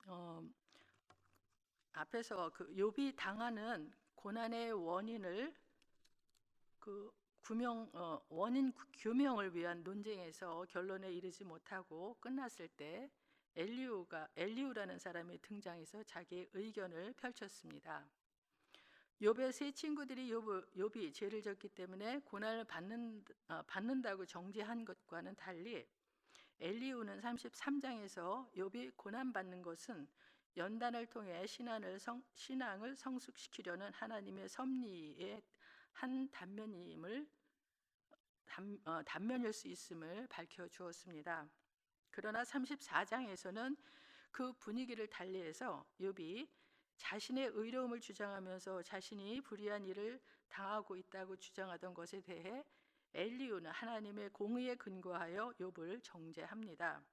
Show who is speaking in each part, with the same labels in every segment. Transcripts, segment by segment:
Speaker 1: 어, 앞에서 그 욥이 당하는 고난의 원인을 그 원인 규명을 위한 논쟁에서 결론에 이르지 못하고 끝났을 때 엘리우라는 사람이 등장해서 자기의 의견을 펼쳤습니다. 욥의 세 친구들이 욥이 죄를 졌기 때문에 고난을 받는다고 정죄한 것과는 달리 엘리우는 33장에서 욥이 고난받는 것은 연단을 통해 신앙을 성숙시키려는 하나님의 섭리의 한 단면일 수 있음을 밝혀주었습니다. 그러나 34장에서는 그 분위기를 달리해서 욥이 자신의 의로움을 주장하면서 자신이 불의한 일을 당하고 있다고 주장하던 것에 대해 엘리우는 하나님의 공의에 근거하여 욥을 정죄합니다.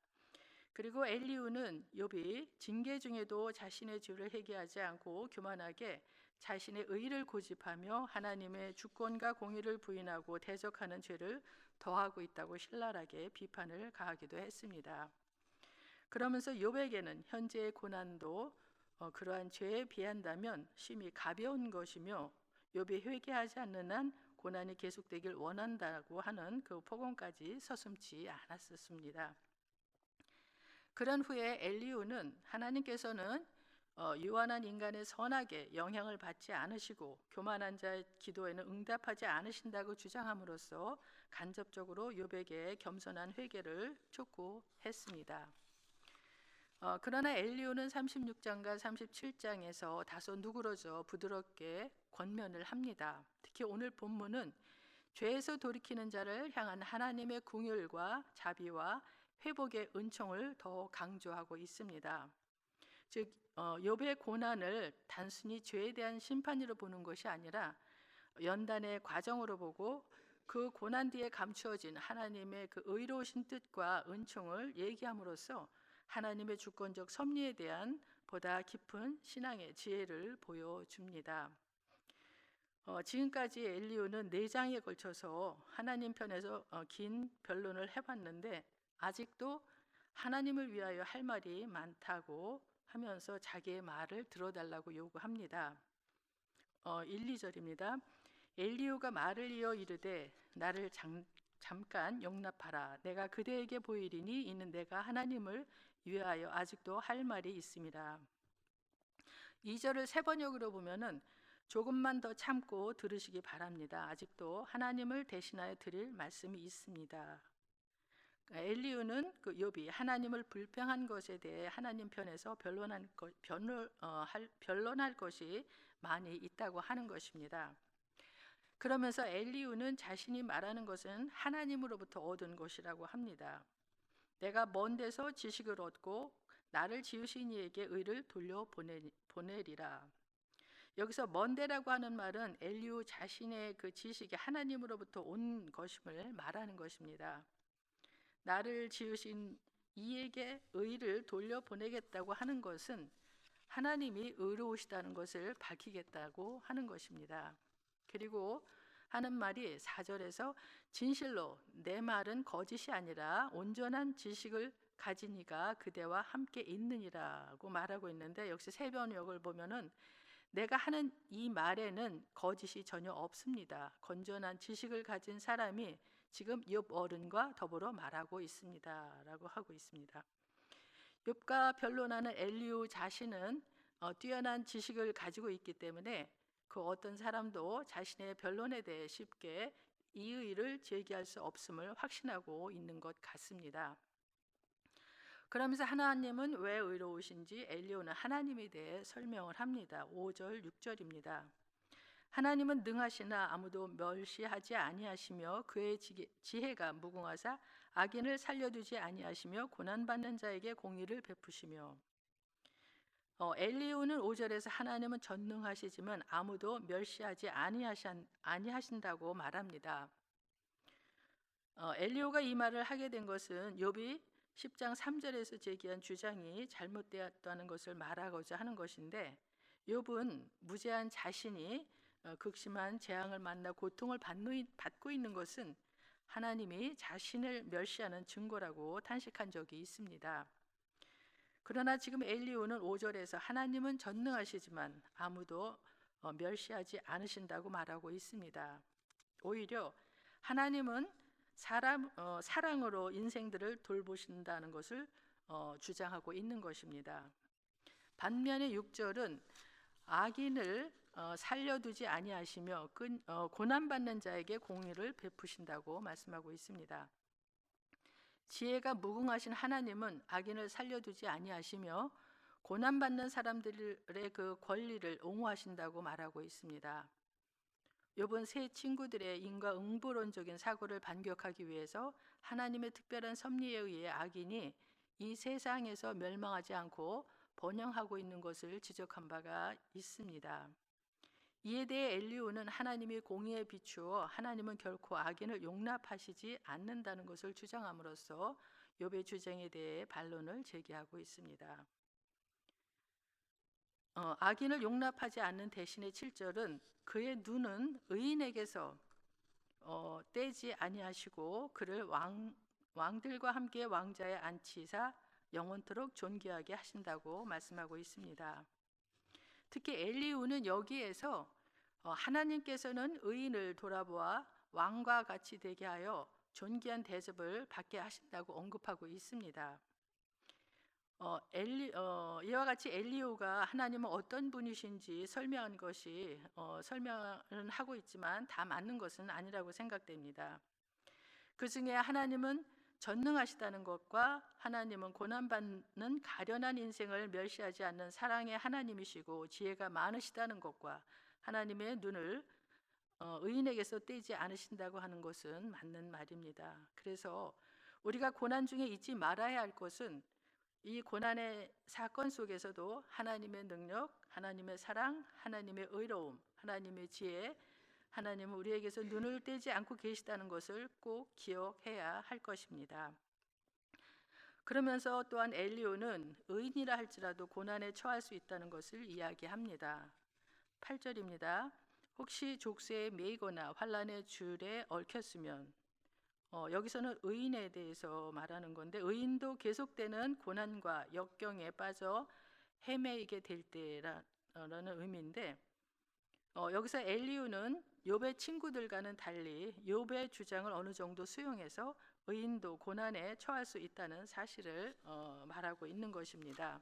Speaker 1: 그리고 엘리우는 욥이 징계 중에도 자신의 죄를 회개하지 않고 교만하게 자신의 의를 고집하며 하나님의 주권과 공의를 부인하고 대적하는 죄를 더하고 있다고 신랄하게 비판을 가하기도 했습니다. 그러면서 욥에게는 현재의 고난도 그러한 죄에 비한다면 심히 가벼운 것이며 욥이 회개하지 않는 한 고난이 계속되길 원한다고 하는 그 폭언까지 서슴지 않았었습니다. 그런 후에 엘리후는 하나님께서는 유한한 인간의 선악에 영향을 받지 않으시고 교만한 자의 기도에는 응답하지 않으신다고 주장함으로써 간접적으로 욥에게 겸손한 회개를 촉구했습니다. 그러나 엘리후는 36장과 37장에서 다소 누그러져 부드럽게 권면을 합니다. 특히 오늘 본문은 죄에서 돌이키는 자를 향한 하나님의 긍휼과 자비와 회복의 은총을 더 강조하고 있습니다. 즉 욥의 고난을 단순히 죄에 대한 심판으로 보는 것이 아니라 연단의 과정으로 보고 그 고난 뒤에 감추어진 하나님의 그 의로우신 뜻과 은총을 얘기함으로써 하나님의 주권적 섭리에 대한 보다 깊은 신앙의 지혜를 보여줍니다. 지금까지 엘리후는 4장에 걸쳐서 하나님 편에서 긴 변론을 해봤는데 아직도 하나님을 위하여 할 말이 많다고 하면서 자기의 말을 들어달라고 요구합니다. 1, 2절입니다. 엘리후가 말을 이어 이르되 나를 잠깐 용납하라. 내가 그대에게 보이리니 이는 내가 하나님을 위하여 아직도 할 말이 있습니다. 2절을 세 번역으로 보면은 조금만 더 참고 들으시기 바랍니다. 아직도 하나님을 대신하여 드릴 말씀이 있습니다. 엘리후는 그 욥이 하나님을 불평한 것에 대해 하나님 편에서 변론할 것이 많이 있다고 하는 것입니다. 그러면서 엘리후는 자신이 말하는 것은 하나님으로부터 얻은 것이라고 합니다. 내가 먼 데서 지식을 얻고 나를 지으신 이에게 의를 돌려보내리라. 여기서 먼 데라고 하는 말은 엘리후 자신의 그 지식이 하나님으로부터 온 것임을 말하는 것입니다. 나를 지으신 이에게 의를 돌려보내겠다고 하는 것은 하나님이 의로우시다는 것을 밝히겠다고 하는 것입니다. 그리고 하는 말이 4절에서 진실로 내 말은 거짓이 아니라 온전한 지식을 가진 이가 그대와 함께 있느니라고 말하고 있는데, 역시 세 번역을 보면은 내가 하는 이 말에는 거짓이 전혀 없습니다. 건전한 지식을 가진 사람이 지금 욥 어른과 더불어 말하고 있습니다라고 하고 있습니다. 욥과 변론하는 엘리후 자신은 뛰어난 지식을 가지고 있기 때문에 그 어떤 사람도 자신의 변론에 대해 쉽게 이의를 제기할 수 없음을 확신하고 있는 것 같습니다. 그러면서 하나님은 왜 의로우신지 엘리후는 하나님에 대해 설명을 합니다. 5절, 6절입니다. 하나님은 능하시나 아무도 멸시하지 아니하시며 그의 지혜가 무궁하사 악인을 살려두지 아니하시며 고난받는 자에게 공의를 베푸시며. 엘리후는 5절에서 하나님은 전능하시지만 아무도 멸시하지 아니하신다고 말합니다. 엘리후가 이 말을 하게 된 것은 욥이 10장 3절에서 제기한 주장이 잘못되었다는 것을 말하고자 하는 것인데, 욥은 무죄한 자신이 극심한 재앙을 만나 고통을 받고 있는 것은 하나님이 자신을 멸시하는 증거라고 탄식한 적이 있습니다. 그러나 지금 엘리후는 5절에서 하나님은 전능하시지만 아무도 멸시하지 않으신다고 말하고 있습니다. 오히려 하나님은 사랑으로 인생들을 돌보신다는 것을 주장하고 있는 것입니다. 반면에 6절은 악인을 살려두지 아니하시며 고난받는 자에게 공의를 베푸신다고 말씀하고 있습니다. 지혜가 무궁하신 하나님은 악인을 살려두지 아니하시며 고난받는 사람들의 그 권리를 옹호하신다고 말하고 있습니다. 욥은 세 친구들의 인과응보론적인 사고를 반격하기 위해서 하나님의 특별한 섭리에 의해 악인이 이 세상에서 멸망하지 않고 번영하고 있는 것을 지적한 바가 있습니다. 이에 대해 엘리후는 하나님이 공의에 비추어 하나님은 결코 악인을 용납하시지 않는다는 것을 주장함으로써 욥의 주장에 대해 반론을 제기하고 있습니다. 악인을 용납하지 않는 대신에 7절은 그의 눈은 의인에게서 떼지 아니하시고 그를 왕들과 함께 왕자에 앉히사 영원토록 존귀하게 하신다고 말씀하고 있습니다. 특히 엘리후는 여기에서 하나님께서는 의인을 돌아보아 왕과 같이 되게 하여 존귀한 대접을 받게 하신다고 언급하고 있습니다. 이와 같이 엘리후가 하나님은 어떤 분이신지 설명한 것이 설명은 하고 있지만 다 맞는 것은 아니라고 생각됩니다. 그 중에 하나님은 전능하시다는 것과 하나님은 고난받는 가련한 인생을 멸시하지 않는 사랑의 하나님이시고 지혜가 많으시다는 것과 하나님의 눈을 의인에게서 떼지 않으신다고 하는 것은 맞는 말입니다. 그래서 우리가 고난 중에 잊지 말아야 할 것은 이 고난의 사건 속에서도 하나님의 능력, 하나님의 사랑, 하나님의 의로움, 하나님의 지혜, 하나님은 우리에게서 눈을 떼지 않고 계시다는 것을 꼭 기억해야 할 것입니다. 그러면서 또한 엘리후는 의인이라 할지라도 고난에 처할 수 있다는 것을 이야기합니다. 8절입니다. 혹시 족쇄에 매이거나 환난의 줄에 얽혔으면 여기서는 의인에 대해서 말하는 건데 의인도 계속되는 고난과 역경에 빠져 헤매이게 될 때라는 의미인데 여기서 엘리후는 욥의 친구들과는 달리 욥의 주장을 어느 정도 수용해서 의인도 고난에 처할 수 있다는 사실을 말하고 있는 것입니다.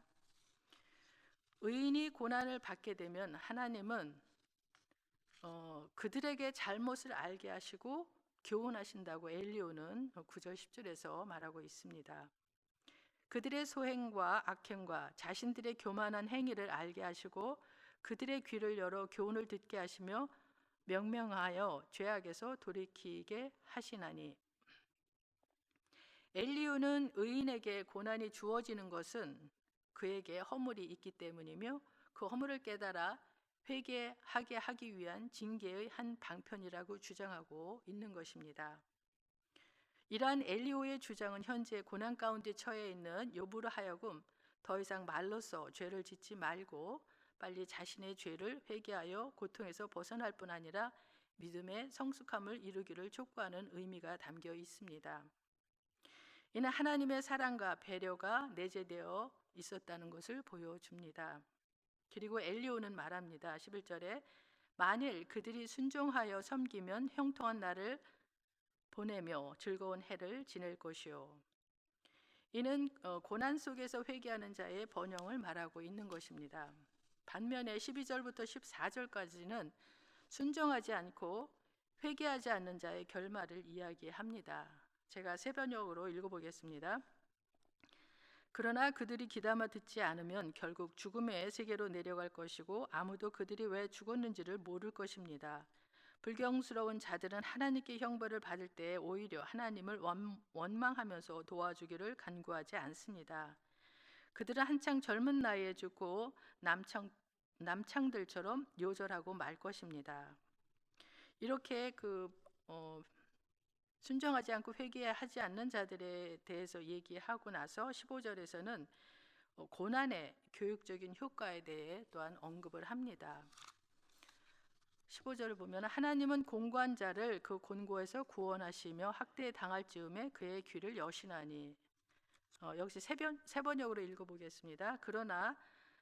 Speaker 1: 의인이 고난을 받게 되면 하나님은 그들에게 잘못을 알게 하시고 교훈하신다고 엘리후는 9절 10절에서 말하고 있습니다. 그들의 소행과 악행과 자신들의 교만한 행위를 알게 하시고 그들의 귀를 열어 교훈을 듣게 하시며 명명하여 죄악에서 돌이키게 하시나니. 엘리후는 의인에게 고난이 주어지는 것은 그에게 허물이 있기 때문이며 그 허물을 깨달아 회개하게 하기 위한 징계의 한 방편이라고 주장하고 있는 것입니다. 이러한 엘리후의 주장은 현재 고난 가운데 처해 있는 욥으로 하여금 더 이상 말로써 죄를 짓지 말고 빨리 자신의 죄를 회개하여 고통에서 벗어날 뿐 아니라 믿음의 성숙함을 이루기를 촉구하는 의미가 담겨 있습니다. 이는 하나님의 사랑과 배려가 내재되어 있었다는 것을 보여줍니다. 그리고 엘리후는 말합니다. 11절에 만일 그들이 순종하여 섬기면 형통한 날을 보내며 즐거운 해를 지낼 것이요. 이는 고난 속에서 회개하는 자의 번영을 말하고 있는 것입니다. 반면에 12절부터 14절까지는 순종하지 않고 회개하지 않는 자의 결말을 이야기합니다. 제가 새 번역으로 읽어보겠습니다. 그러나 그들이 귀담아 듣지 않으면 결국 죽음의 세계로 내려갈 것이고 아무도 그들이 왜 죽었는지를 모를 것입니다. 불경스러운 자들은 하나님께 형벌을 받을 때 오히려 하나님을 원망하면서 도와주기를 간구하지 않습니다. 그들은 한창 젊은 나이에 죽고 남창들처럼 요절하고 말 것입니다. 이렇게 순종하지 않고 회개하지 않는 자들에 대해서 얘기하고 나서 15절에서는 고난의 교육적인 효과에 대해 또한 언급을 합니다. 15절을 보면 하나님은 곤고한 자를 그 곤고에서 구원하시며 학대에 당할 즈음에 그의 귀를 여시나니. 역시 세 번역으로 읽어보겠습니다. 그러나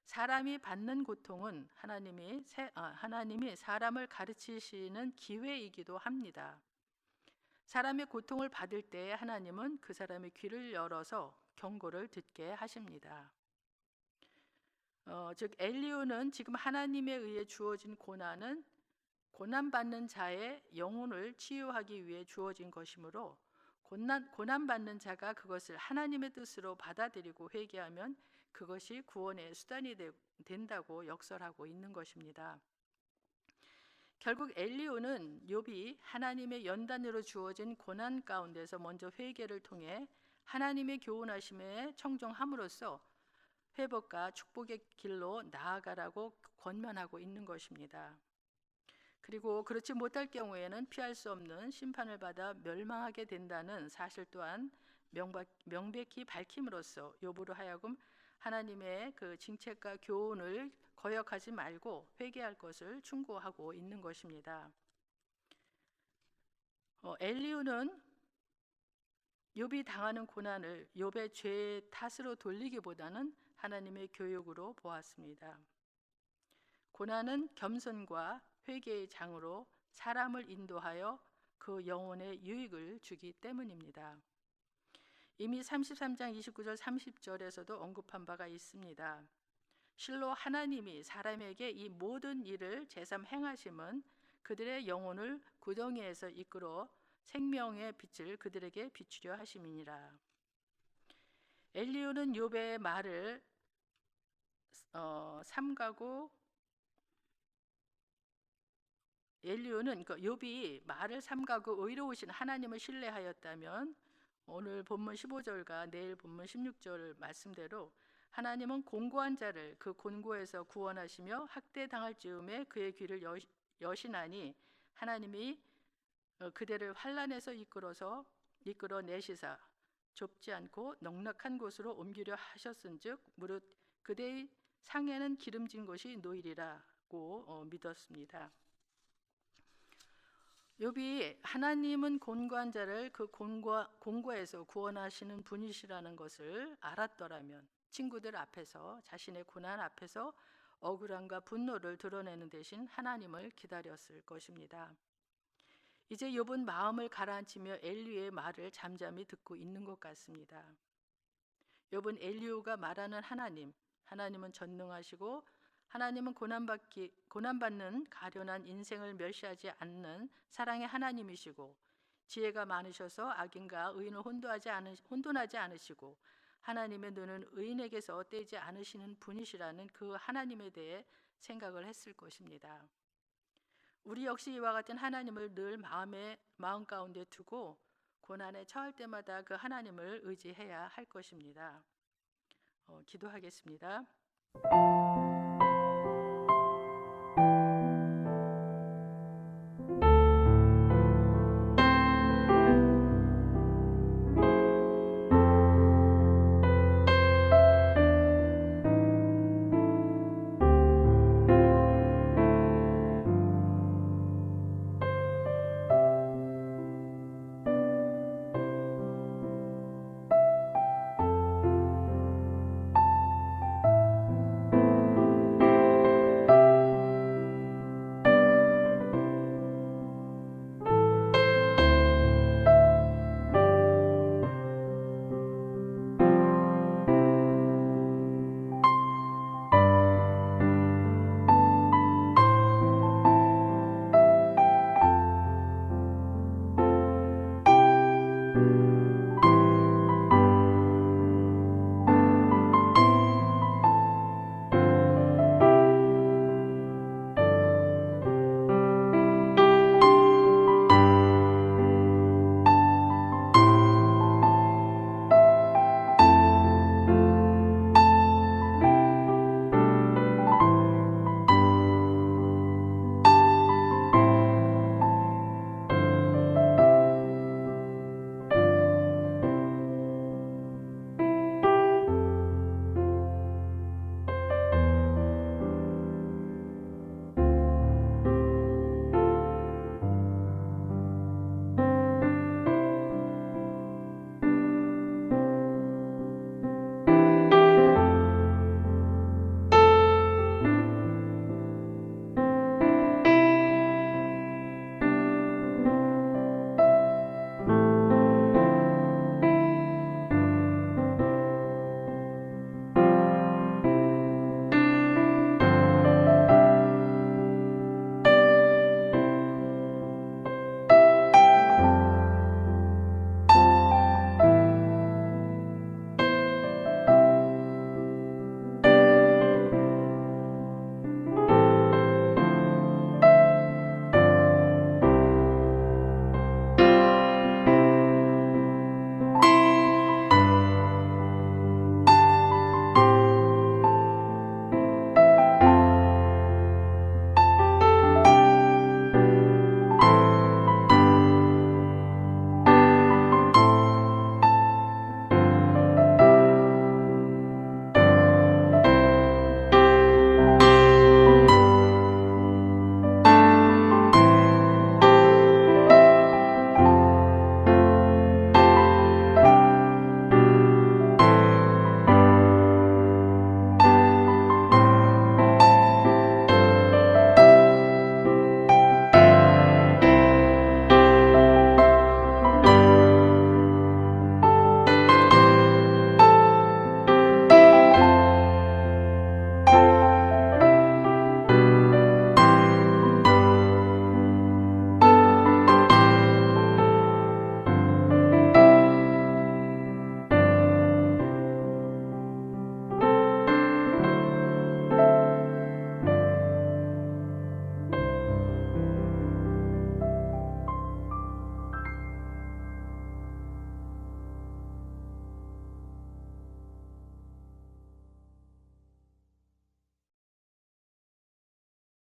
Speaker 1: 사람이 받는 고통은 하나님이 사람을 가르치시는 기회이기도 합니다. 사람의 고통을 받을 때 하나님은 그 사람의 귀를 열어서 경고를 듣게 하십니다. 즉 엘리후는 지금 하나님에 의해 주어진 고난은 고난받는 자의 영혼을 치유하기 위해 주어진 것이므로 고난받는 자가 그것을 하나님의 뜻으로 받아들이고 회개하면 그것이 구원의 수단이 된다고 역설하고 있는 것입니다. 결국 엘리후는 욥이 하나님의 연단으로 주어진 고난 가운데서 먼저 회개를 통해 하나님의 교훈하심에 청종함으로써 회복과 축복의 길로 나아가라고 권면하고 있는 것입니다. 그리고 그렇지 못할 경우에는 피할 수 없는 심판을 받아 멸망하게 된다는 사실 또한 명백히 밝힘으로써 욥으로 하여금 하나님의 그 징책과 교훈을 거역하지 말고 회개할 것을 충고하고 있는 것입니다. 엘리후는 욥이 당하는 고난을 욥의 죄의 탓으로 돌리기보다는 하나님의 교육으로 보았습니다. 고난은 겸손과 회개의 장으로 사람을 인도하여 그 영혼에 유익을 주기 때문입니다. 이미 33장 29절 30절에서도 언급한 바가 있습니다. 실로 하나님이 사람에게 이 모든 일을 제삼 행하심은 그들의 영혼을 구덩이에서 이끌어 생명의 빛을 그들에게 비추려 하심이니라. 엘리후는 욥의 말을 삼가고 엘리후는 욥이 말을 삼가고 의로우신 하나님을 신뢰하였다면 오늘 본문 15절과 내일 본문 16절 말씀대로 하나님은 곤고한 자를 그 곤고에서 구원하시며 학대당할 즈음에 그의 귀를 여시나니 하나님이 그대를 환난에서 이끌어 내시사 좁지 않고 넉넉한 곳으로 옮기려 하셨은즉 무릇 그대의 상에는 기름진 곳이 놓이리라고 믿었습니다. 욥이 하나님은 곤고한 자를 그 곤고에서 구원하시는 분이시라는 것을 알았더라면 친구들 앞에서 자신의 고난 앞에서 억울함과 분노를 드러내는 대신 하나님을 기다렸을 것입니다. 이제 욥은 마음을 가라앉히며 엘리후의 말을 잠잠히 듣고 있는 것 같습니다. 욥은 엘리후가 말하는 하나님은 전능하시고 하나님은 고난받는 가련한 인생을 멸시하지 않는 사랑의 하나님이시고 지혜가 많으셔서 악인과 의인을 혼돈하지 않으시고 하나님의 눈은 의인에게서 떼지 않으시는 분이시라는 그 하나님에 대해 생각을 했을 것입니다. 우리 역시 이와 같은 하나님을 늘 마음 가운데 두고 고난에 처할 때마다 그 하나님을 의지해야 할 것입니다. 기도하겠습니다.